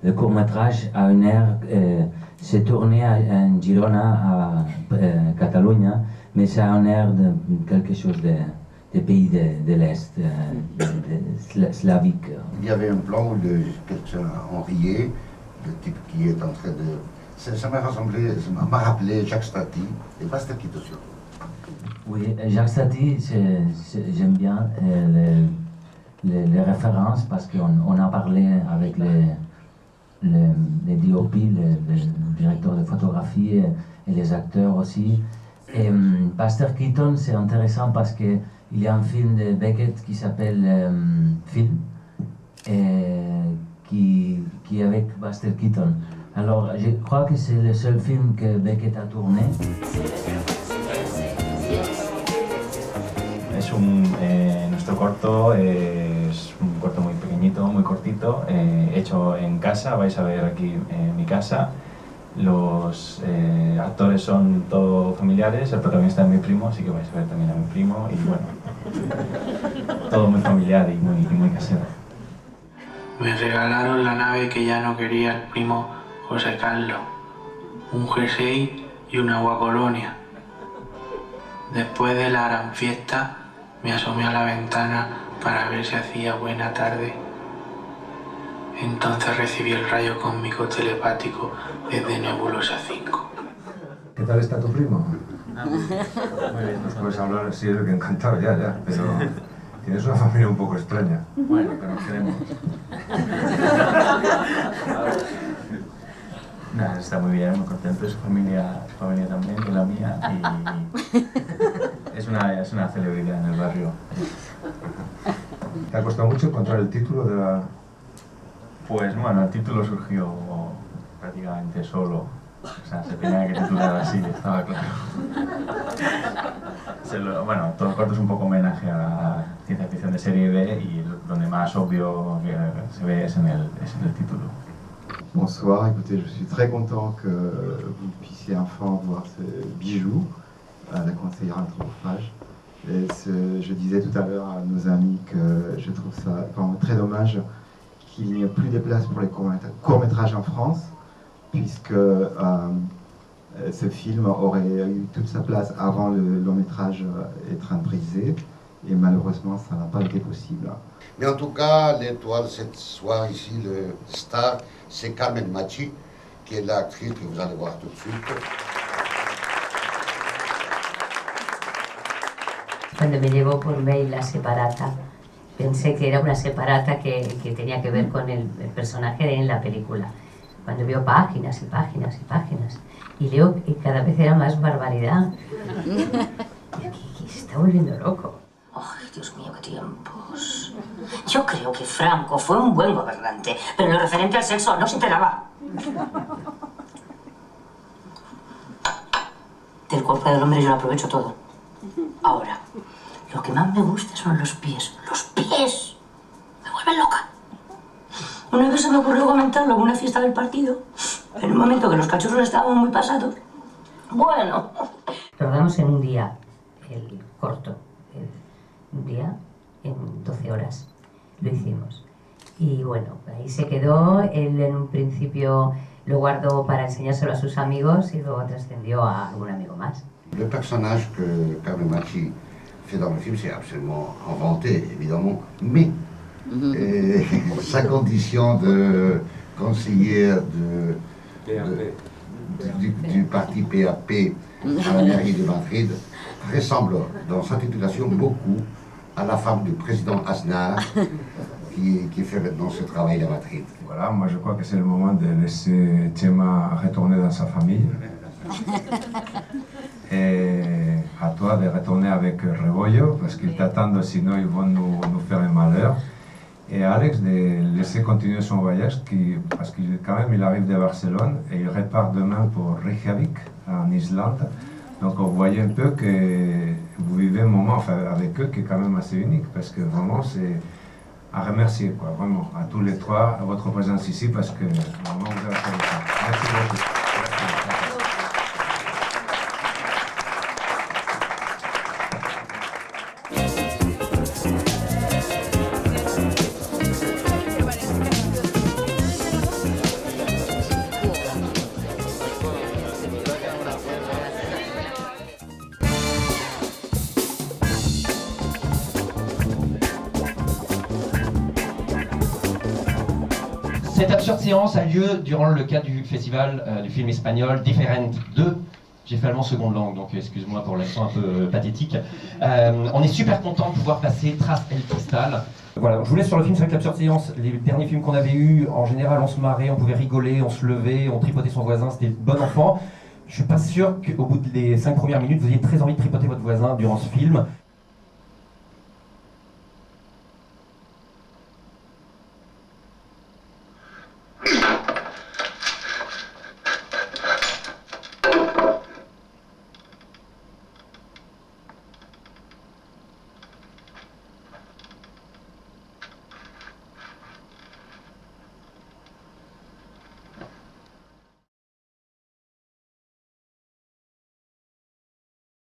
Le court-métrage a une aire, c'est tourné en Girona, à Catalunya, mais c'est un air de quelque chose des pays de l'Est, slavique. Il y avait un plan où quelqu'un en riait, le type qui est en train de... Ça m'a rappelé Jacques Stati et Buster Keaton surtout. Oui, Jacques Stati, j'aime bien les références parce qu'on a parlé avec les DOP, les directeurs de photographie et les acteurs aussi. Et Buster Keaton, c'est intéressant parce qu'il y a un film de Beckett qui s'appelle Film, qui est avec Buster Keaton. Alors, je crois que c'est le seul film que Beckett a tourné. Nuestro corto es un corto muy pequeñito, muy cortito, hecho en casa. Vais a ver aquí mi casa. Los actores son todos familiares, el protagonista es mi primo, así que vais a ver también a mi primo y bueno, todo muy familiar y muy casero. Me regalaron la nave que ya no quería el primo José Carlos, un jersey y una agua colonia. Después de la gran fiesta, me asomé a la ventana para ver si hacía buena tarde. Entonces recibí el rayo cósmico telepático desde Nebulosa 5. ¿Qué tal está tu primo? Muy bien, nos puedes hablar, sí, que encantado, ya, pero tienes una familia un poco extraña. Bueno, pero nos queremos. Nada, está muy bien, muy contento, su familia también, y la mía, y es una celebridad en el barrio. ¿Te ha costado mucho encontrar el título de la...? Pues bueno, el título surgió prácticamente solo, o sea, se tenía que titular así, estaba claro. Bueno, todo el corto es un poco homenaje a la ciencia ficción de serie B y donde más obvio que se ve es en el título. Bonsoir, écoutez, je suis très content que vous puissiez enfin voir ce bijou à la conseillère anthropophage. Je disais tout à l'heure à nos amis que je trouve ça vraiment très dommage qu'il n'y ait plus de place pour les courts-métrages en France, puisque ce film aurait eu toute sa place avant le long-métrage être brisé, et malheureusement ça n'a pas été possible. Mais en tout cas, l'étoile cette soir ici, le star, c'est Carmen Machi, qui est l'actrice que vous allez voir tout de suite. Cuando me llegó por mail la separata, pensé que era una separata que tenía que ver con el personaje en la película. Cuando veo páginas y páginas y páginas, y leo que cada vez era más barbaridad. Y se está volviendo loco. ¡Ay, Dios mío, qué tiempos! Yo creo que Franco fue un buen gobernante, pero en lo referente al sexo no se enteraba. Del cuerpo del hombre yo lo aprovecho todo. Ahora, lo que más me gusta son los pies. ¡Los pies! Me vuelven loca. Una vez se me ocurrió comentarlo en una fiesta del partido, en un momento que los cachorros estaban muy pasados. Bueno. Rodamos en un día el corto. Un día, en 12 horas, lo hicimos. Y bueno, ahí se quedó. Él en un principio lo guardó para enseñárselo a sus amigos y luego trascendió a algún amigo más. Le personnage que Carmen Machi fait dans le film, c'est absolument inventé, évidemment, mais sa condition de conseillère du parti PAP à la mairie de Madrid ressemble dans sa titulation beaucoup à la femme du président Aznar qui fait maintenant ce travail à Madrid. Voilà, moi je crois que c'est le moment de laisser Chema retourner dans sa famille. Et à toi de retourner avec Rebollo, parce qu'ils t'attendent, sinon ils vont nous faire un malheur. Et Alex de laisser continuer son voyage, parce qu'il quand même il arrive de Barcelone et il repart demain pour Reykjavik, en Islande. Donc vous voyez un peu que vous vivez un moment avec eux qui est quand même assez unique, parce que vraiment c'est à remercier, quoi, vraiment, à tous les trois, à votre présence ici, parce que vraiment vous avez fait le temps. Merci beaucoup. Cette absurde séance a lieu durant le cadre du festival du film espagnol Different 2. J'ai fait allemand seconde langue, donc excuse-moi pour l'accent un peu pathétique. On est super content de pouvoir passer Tras el Cristal. Voilà, je vous laisse sur le film. C'est vrai que l'absurde séance, les derniers films qu'on avait eus, en général on se marrait, on pouvait rigoler, on se levait, on tripotait son voisin, c'était bon enfant. Je suis pas sûr qu'au bout des 5 premières minutes, vous ayez très envie de tripoter votre voisin durant ce film.